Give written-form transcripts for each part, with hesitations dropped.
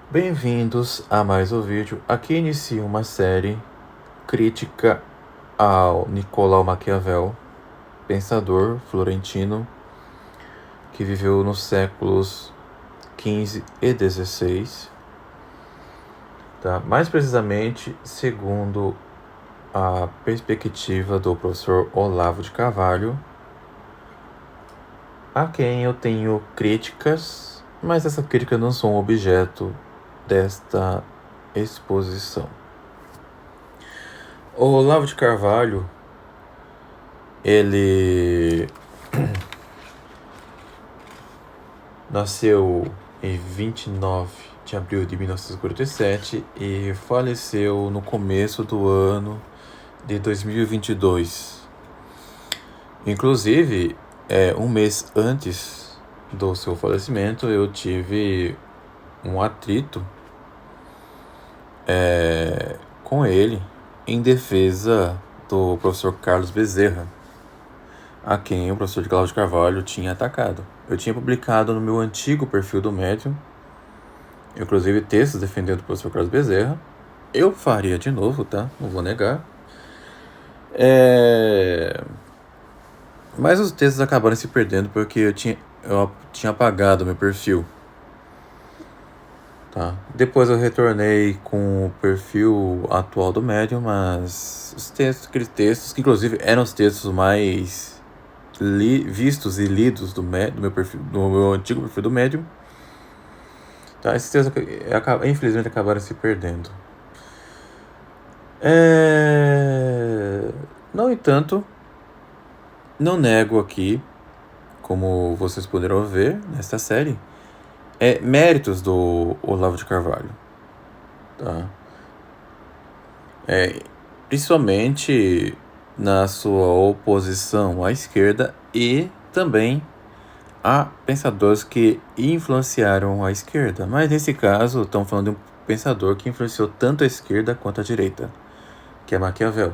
Bem-vindos a mais um vídeo. Aqui inicia uma série crítica ao Nicolau Maquiavel, pensador florentino que viveu nos séculos XV e XVI. Mais precisamente, segundo a perspectiva do professor Olavo de Carvalho, a quem eu tenho críticas, mas essas críticas não são objeto desta exposição. O Olavo de Carvalho, ele nasceu em 29 de abril de 1947 e faleceu no começo do ano de 2022. Inclusive, um mês antes do seu falecimento, eu tive um atrito com ele em defesa do professor Carlos Bezerra, a quem o professor de Olavo de Carvalho tinha atacado. Eu tinha publicado no meu antigo perfil do Medium, inclusive textos defendendo o professor Carlos Bezerra. Eu faria de novo, tá? Não vou negar. Mas os textos acabaram se perdendo porque eu tinha apagado meu perfil. Tá? Depois eu retornei com o perfil atual do Medium, mas aqueles textos que inclusive eram os textos mais vistos e lidos do meu antigo perfil do Medium, tá? Esses textos infelizmente acabaram se perdendo. No entanto, não nego aqui, como vocês poderão ver nesta série, méritos do Olavo de Carvalho, tá? Principalmente na sua oposição à esquerda e também a pensadores que influenciaram a esquerda. Mas nesse caso, estamos falando de um pensador que influenciou tanto a esquerda quanto a direita, que é Maquiavel.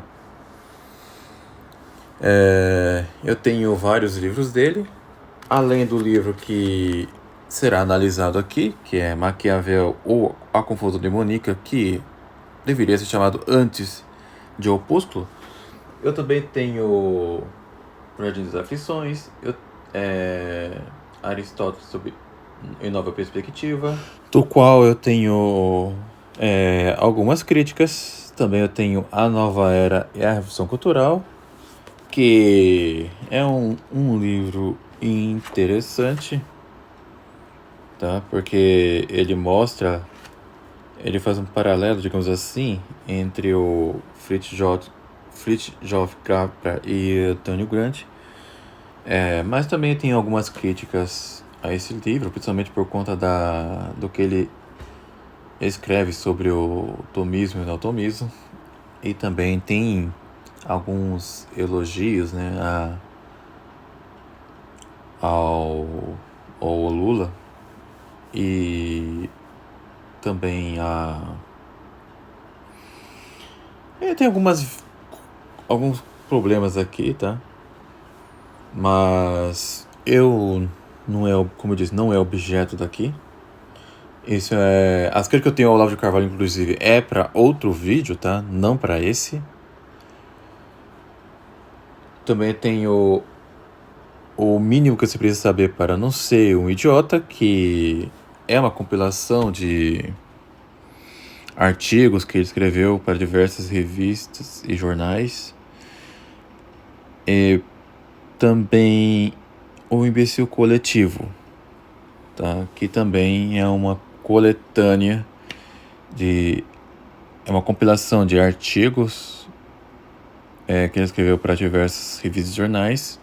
Eu tenho vários livros dele, além do livro que será analisado aqui, que é Maquiavel ou A Confusão Demoníaca, que deveria ser chamado antes de Opúsculo. Eu também tenho Jardim das Aflições, Aristóteles em Nova Perspectiva, do qual eu tenho algumas críticas. Também eu tenho A Nova Era e a Revolução Cultural, que é um livro interessante, tá? Porque ele faz um paralelo, digamos assim, entre o Fritjof Capra e Antônio Gramsci. Mas também tem algumas críticas a esse livro, principalmente por conta do que ele escreve sobre o tomismo e o neotomismo. E também tem alguns elogios, né, ao Lula, e também tem alguns problemas aqui, tá? Mas como eu disse, não é objeto daqui. As críticas que eu tenho ao Olavo de Carvalho, inclusive, é para outro vídeo, tá? Não para esse. Também tenho o mínimo que você precisa saber para não ser um idiota, que é uma compilação de artigos que ele escreveu para diversas revistas e jornais. E também o Imbecil Coletivo, tá? Que também é uma coletânea é uma compilação de artigos que ele escreveu para diversas revistas e jornais,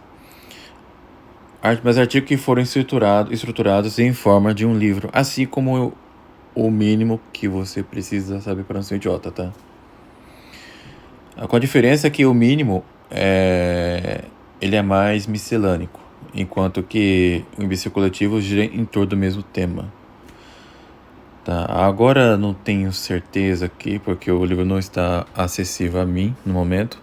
mas artigos que foram estruturados em forma de um livro, assim como o mínimo que você precisa saber para não ser idiota, tá? Com a diferença que o mínimo ele é mais miscelânico, enquanto que o Imbecil Coletivo gira em torno do mesmo tema. Tá, agora não tenho certeza aqui, porque o livro não está acessível a mim no momento.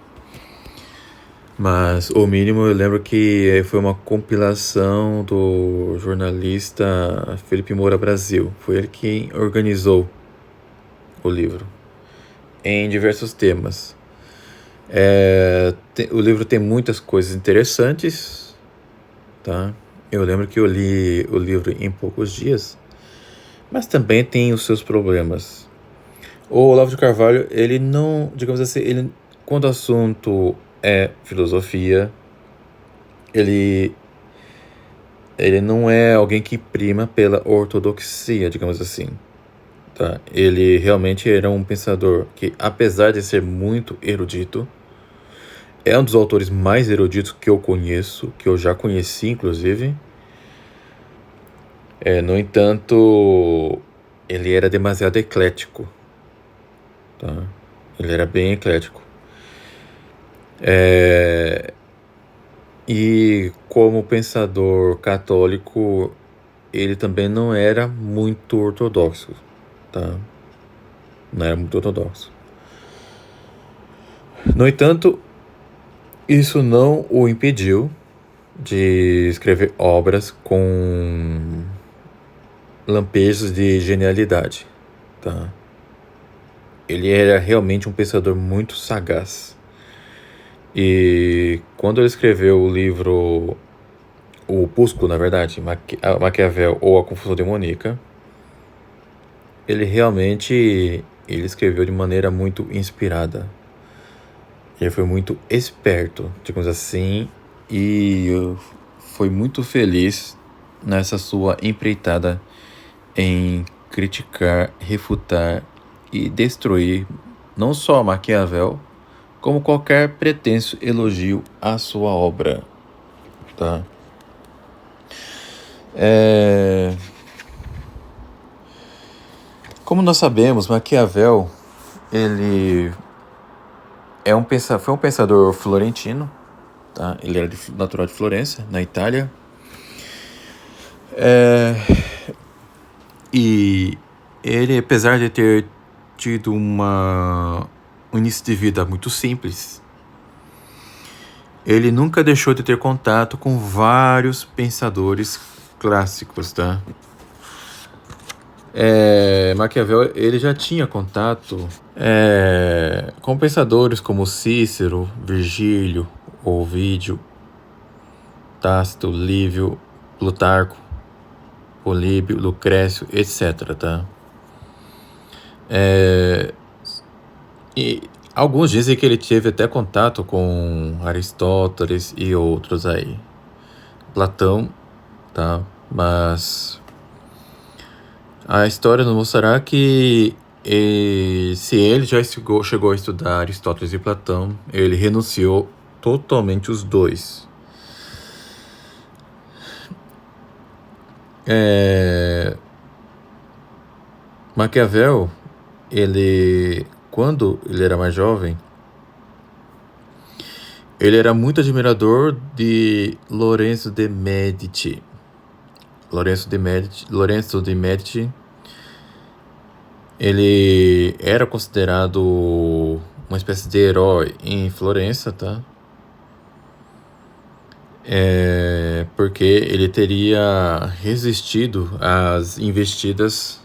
Mas o mínimo eu lembro que foi uma compilação do jornalista Felipe Moura Brasil. Foi ele quem organizou o livro em diversos temas. O livro tem muitas coisas interessantes, tá? Eu lembro que eu li o livro em poucos dias, mas também tem os seus problemas. O Olavo de Carvalho, ele não, digamos assim, quando o assunto é filosofia, ele não é alguém que prima pela ortodoxia, digamos assim, tá? Ele realmente era um pensador que, apesar de ser muito erudito, é um dos autores mais eruditos que eu conheço, que eu já conheci, inclusive. No entanto, ele era demasiado eclético, tá? Ele era bem eclético. E como pensador católico, ele também não era muito ortodoxo, tá? Não era muito ortodoxo. No entanto, isso não o impediu de escrever obras com lampejos de genialidade, tá? Ele era realmente um pensador muito sagaz. E quando ele escreveu o livro, o Opúsculo, na verdade, Maquiavel ou A Confusão Demoníaca, ele escreveu de maneira muito inspirada. Ele foi muito esperto, digamos assim, e foi muito feliz nessa sua empreitada em criticar, refutar e destruir não só Maquiavel, como qualquer pretenso elogio à sua obra, tá? Como nós sabemos, Maquiavel, ele foi um pensador florentino, tá? Ele era natural de Florença, na Itália. E ele, apesar de ter tido um início de vida muito simples, ele nunca deixou de ter contato com vários pensadores clássicos, tá? Maquiavel, ele já tinha contato com pensadores como Cícero, Virgílio, Ovídio, Tácito, Lívio, Plutarco, Políbio, Lucrécio, etc, tá? E alguns dizem que ele teve até contato com Aristóteles e outros aí. Platão, tá? Mas a história nos mostrará que se ele já chegou a estudar Aristóteles e Platão, ele renunciou totalmente os dois. Maquiavel, quando ele era mais jovem, ele era muito admirador de Lorenzo de Medici. Lorenzo de Medici, ele era considerado uma espécie de herói em Florença, tá? Porque ele teria resistido às investidas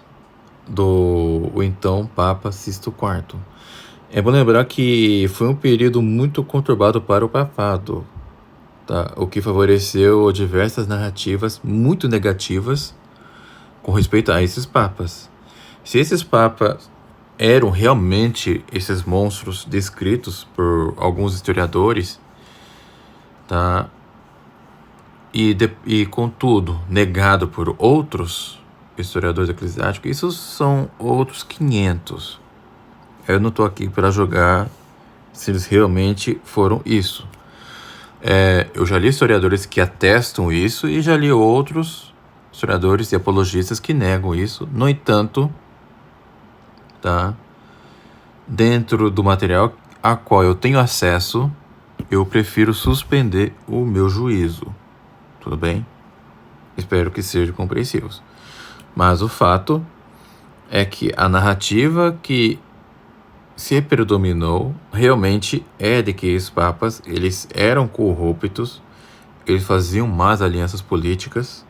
do então Papa Sisto IV. É bom lembrar que foi um período muito conturbado para o papado, tá? O que favoreceu diversas narrativas muito negativas com respeito a esses papas. Se esses papas eram realmente esses monstros descritos por alguns historiadores, tá? E contudo negado por outros historiadores eclesiásticos, isso são outros 500. Eu não estou aqui para julgar se eles realmente foram isso. Eu já li historiadores que atestam isso e já li outros historiadores e apologistas que negam isso. No entanto, tá? Dentro do material a qual eu tenho acesso, eu prefiro suspender o meu juízo. Tudo bem? Espero que sejam compreensivos. Mas o fato é que a narrativa que se predominou realmente é de que os papas eles eram corruptos, eles faziam más alianças políticas.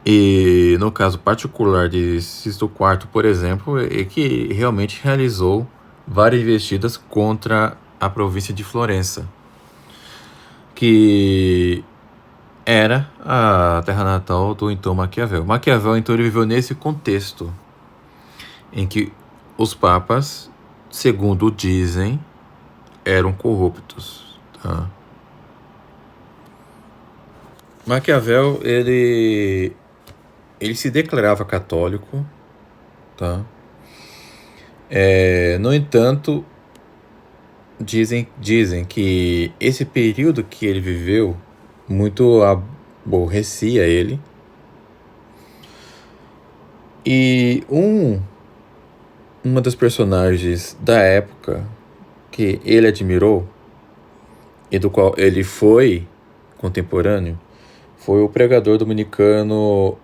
E no caso particular de Sisto IV, por exemplo, é que realmente realizou várias investidas contra a província de Florença, que era a terra natal do então Maquiavel. Maquiavel, então, ele viveu nesse contexto em que os papas, segundo dizem, eram corruptos. Tá? Maquiavel, ele se declarava católico, tá? No entanto, dizem que esse período que ele viveu muito aborrecia ele. E uma das personagens da época que ele admirou e do qual ele foi contemporâneo foi o pregador dominicano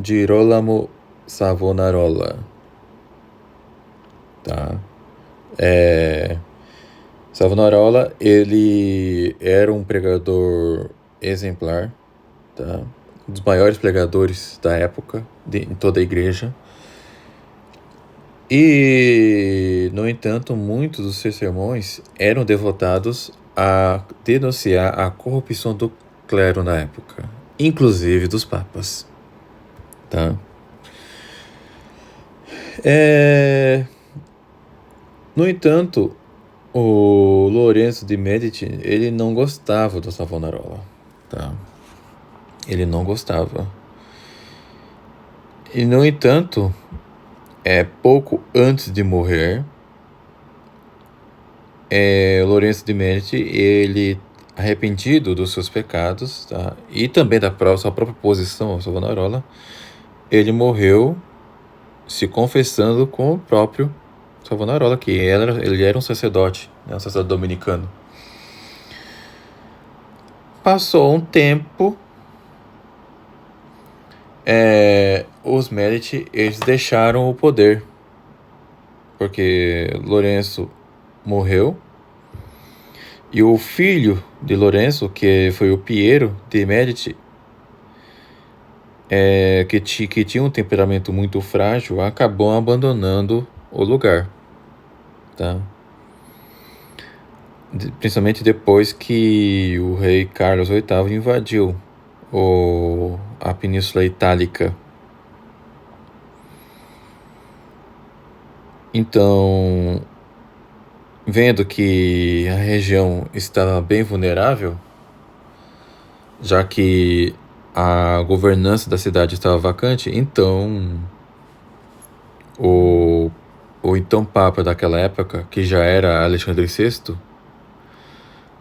Girolamo Savonarola. Tá? Savonarola, ele era um pregador exemplar, tá? Um dos maiores pregadores da época, em toda a igreja. E, no entanto, muitos dos seus sermões eram devotados a denunciar a corrupção do clero na época, inclusive dos papas. Tá? No entanto, o Lorenzo de Medici, ele não gostava do Savonarola, tá? Ele não gostava. E, no entanto, pouco antes de morrer, Lorenzo de Medici, ele, arrependido dos seus pecados, tá? E também da sua própria posição ao Savonarola, ele morreu se confessando com o próprio Savonarola, que ele era um sacerdote, né? Um sacerdote dominicano. Passou um tempo, os Medici, eles deixaram o poder, porque Lourenço morreu, e o filho de Lourenço, que foi o Piero de Medici, que tinha um temperamento muito frágil, acabou abandonando o lugar, tá? Principalmente depois que o rei Carlos VIII invadiu a Península Itálica. Então, vendo que a região estava bem vulnerável, já que a governança da cidade estava vacante, então o então Papa daquela época, que já era Alexandre VI,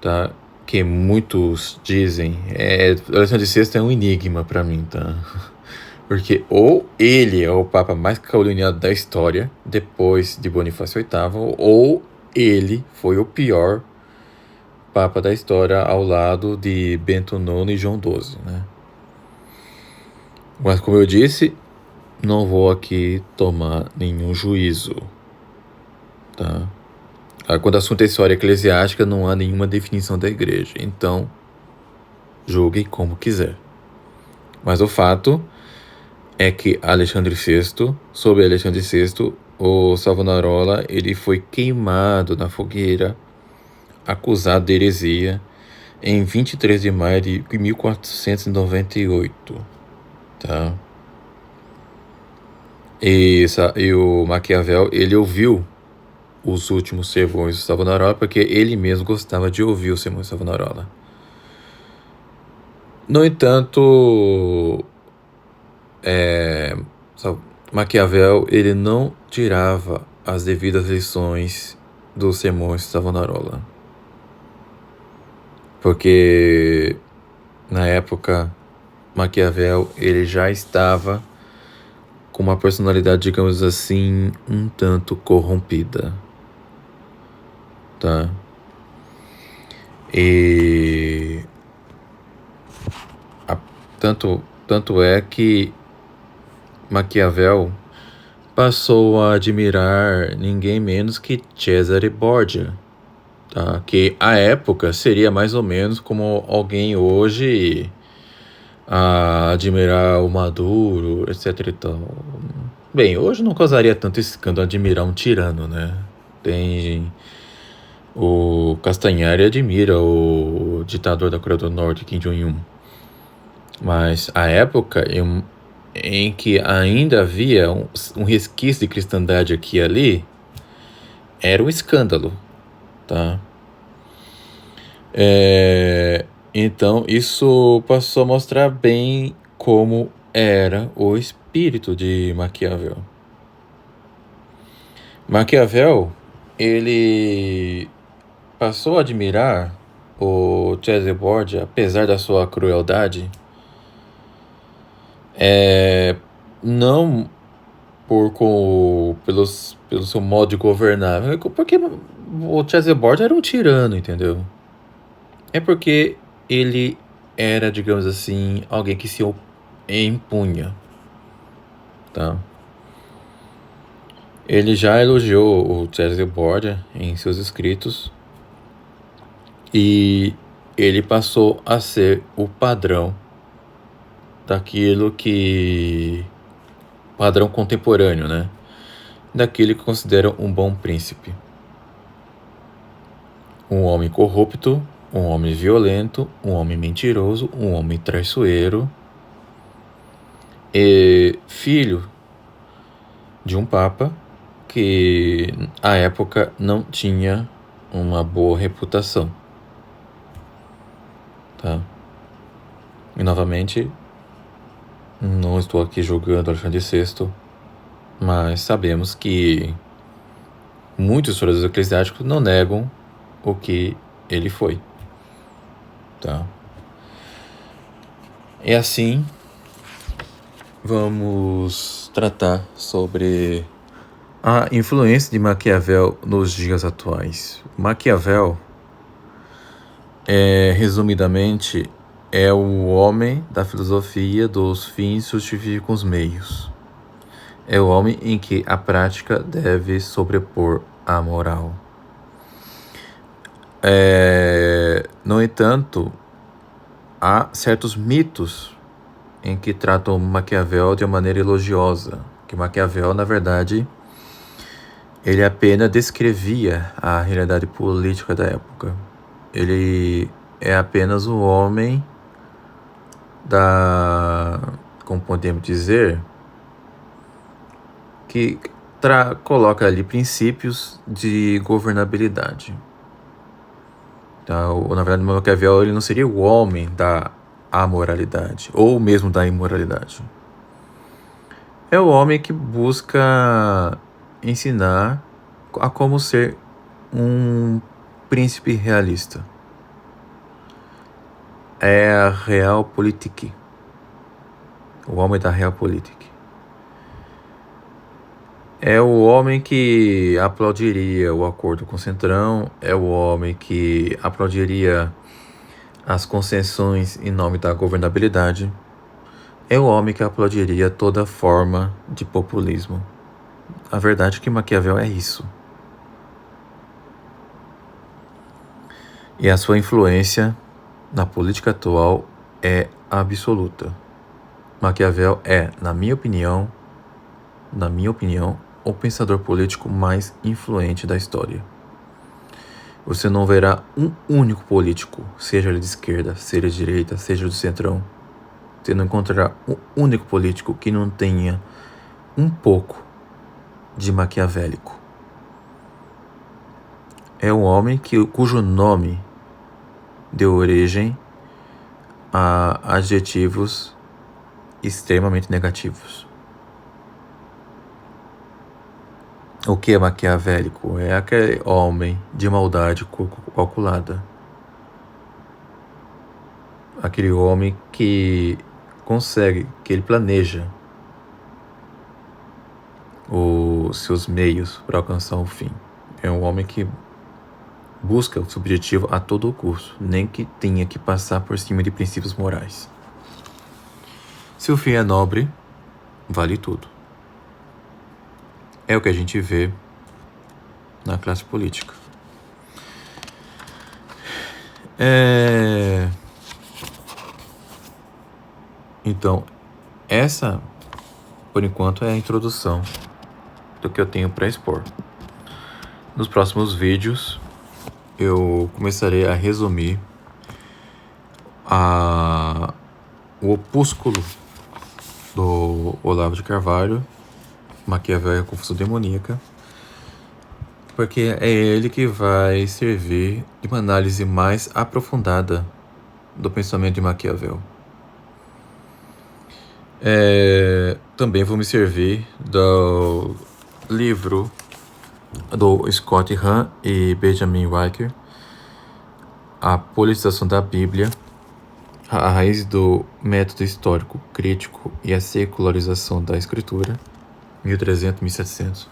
tá? Que muitos dizem, Alexandre VI é um enigma para mim, tá? Porque ou ele é o Papa mais caluniado da história, depois de Bonifácio VIII, ou ele foi o pior Papa da história ao lado de Bento IX e João XII, né? Mas, como eu disse, não vou aqui tomar nenhum juízo, tá? Quando o assunto é história eclesiástica, não há nenhuma definição da igreja, então julgue como quiser. Mas o fato é que sob Alexandre VI, o Savonarola, ele foi queimado na fogueira, acusado de heresia, em 23 de maio de 1498, tá? E o Maquiavel, ele ouviu os últimos sermões do Savonarola, porque ele mesmo gostava de ouvir os sermões do Savonarola. No entanto, Maquiavel, ele não tirava as devidas lições dos sermões de Savonarola, porque na época Maquiavel, ele já estava com uma personalidade, digamos assim, um tanto corrompida, tá? E tanto é que Maquiavel, passou a admirar ninguém menos que Cesare Borgia, tá? Que à época seria mais ou menos como alguém hoje a admirar o Maduro, etc e tal. Bem, hoje não causaria tanto escândalo admirar um tirano, né? Tem o Castanhari admira o ditador da Coreia do Norte, Kim Jong-un. Mas a época em que ainda havia um resquício de cristandade aqui e ali, era um escândalo, tá? Então isso passou a mostrar bem como era o espírito de Maquiavel. Maquiavel, ele passou a admirar o Cesare Borgia, apesar da sua crueldade, não pelo seu modo de governar, porque o Cesare Borgia era um tirano, entendeu? É porque ele era, digamos assim, alguém que se impunha, tá? Ele já elogiou o Cesare Borgia em seus escritos e ele passou a ser o padrão daquilo que... padrão contemporâneo, né? Daquele que considera um bom príncipe. Um homem corrupto, um homem violento, um homem mentiroso, um homem traiçoeiro e filho de um papa que à época não tinha uma boa reputação, tá? E novamente, não estou aqui julgando Alexandre VI, mas sabemos que muitos historiadores eclesiásticos não negam o que ele foi, tá? E assim, vamos tratar sobre a influência de Maquiavel nos dias atuais. Maquiavel, resumidamente, é o homem da filosofia dos fins justificam os meios. É o homem em que a prática deve sobrepor a moral. No entanto, há certos mitos em que tratam Maquiavel de uma maneira elogiosa. Que Maquiavel, na verdade, ele apenas descrevia a realidade política da época. Ele é apenas o homem como podemos dizer, que coloca ali princípios de governabilidade. Então, na verdade, Maquiavel ele não seria o homem da amoralidade, ou mesmo da imoralidade. É o homem que busca ensinar a como ser um príncipe realista. É a Realpolitik. O homem da Realpolitik. É o homem que aplaudiria o acordo com o Centrão, é o homem que aplaudiria as concessões em nome da governabilidade, é o homem que aplaudiria toda forma de populismo. A verdade é que Maquiavel é isso. E a sua influência na política atual é absoluta. Maquiavel é, na minha opinião, o pensador político mais influente da história. Você não verá um único político, seja ele de esquerda, seja de direita, seja do centrão. Você não encontrará um único político que não tenha um pouco de maquiavélico. É um homem cujo nome deu origem a adjetivos extremamente negativos. O que é maquiavélico? É aquele homem de maldade calculada. Aquele homem que consegue, que ele planeja os seus meios para alcançar o fim. É um homem que busca o seu objetivo a todo custo, nem que tenha que passar por cima de princípios morais. Se o fim é nobre, vale tudo. é o que a gente vê na classe política. Então, essa, por enquanto, é a introdução do que eu tenho para expor. Nos próximos vídeos, eu começarei a resumir o opúsculo do Olavo de Carvalho, Maquiavel e a Confusão Demoníaca, porque é ele que vai servir de uma análise mais aprofundada do pensamento de Maquiavel. Também vou me servir do livro do Scott Hahn e Benjamin Weicker, A Politização da Bíblia, a raiz do método histórico crítico e a secularização da escritura, 1300-1700.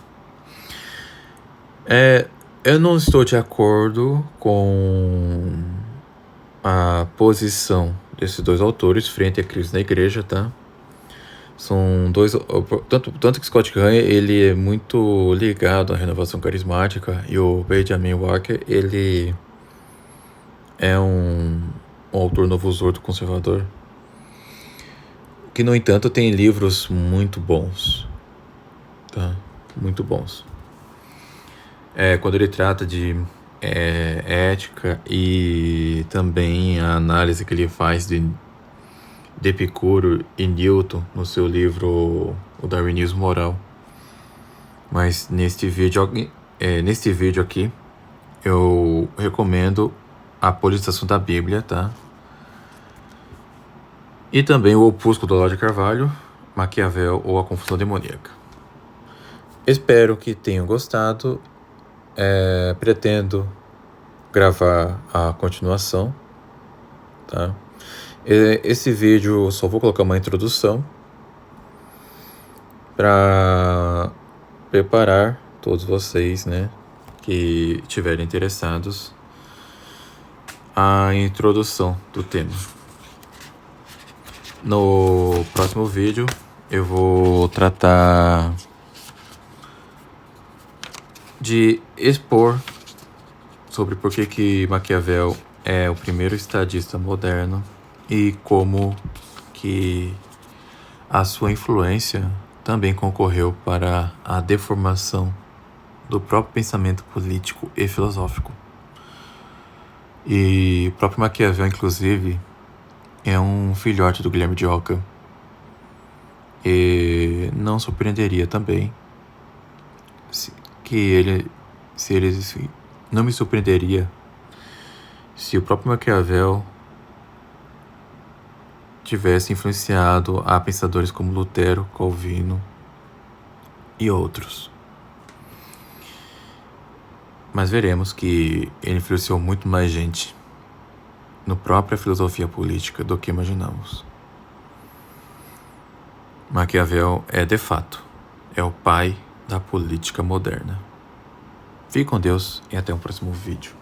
Eu não estou de acordo com a posição desses dois autores frente à crise na igreja, tá? São dois, tanto que Scott Hahn, ele é muito ligado à renovação carismática, e o Benjamin Weicker, ele é um autor novozordo conservador, que no entanto tem livros muito bons, tá? Muito bons. Quando ele trata de ética e também a análise que ele faz de Epicuro e Newton no seu livro O Darwinismo Moral. Mas neste vídeo aqui eu recomendo A Politização da Bíblia, tá? E também o opúsculo do Olavo de Carvalho, Maquiavel ou A Confusão Demoníaca. Espero que tenham gostado. Pretendo gravar a continuação, tá? Esse vídeo eu só vou colocar uma introdução para preparar todos vocês, né, que estiverem interessados, a introdução do tema. No próximo vídeo eu vou tratar de expor sobre por que Maquiavel é o primeiro estadista moderno e como que a sua influência também concorreu para a deformação do próprio pensamento político e filosófico. E o próprio Maquiavel, inclusive, é um filhote do Guilherme de Ockham. E não surpreenderia também não me surpreenderia se o próprio Maquiavel tivesse influenciado a pensadores como Lutero, Calvino e outros. Mas veremos que ele influenciou muito mais gente na própria filosofia política do que imaginamos. Maquiavel de fato, o pai da política moderna. Fique com Deus e até o próximo vídeo.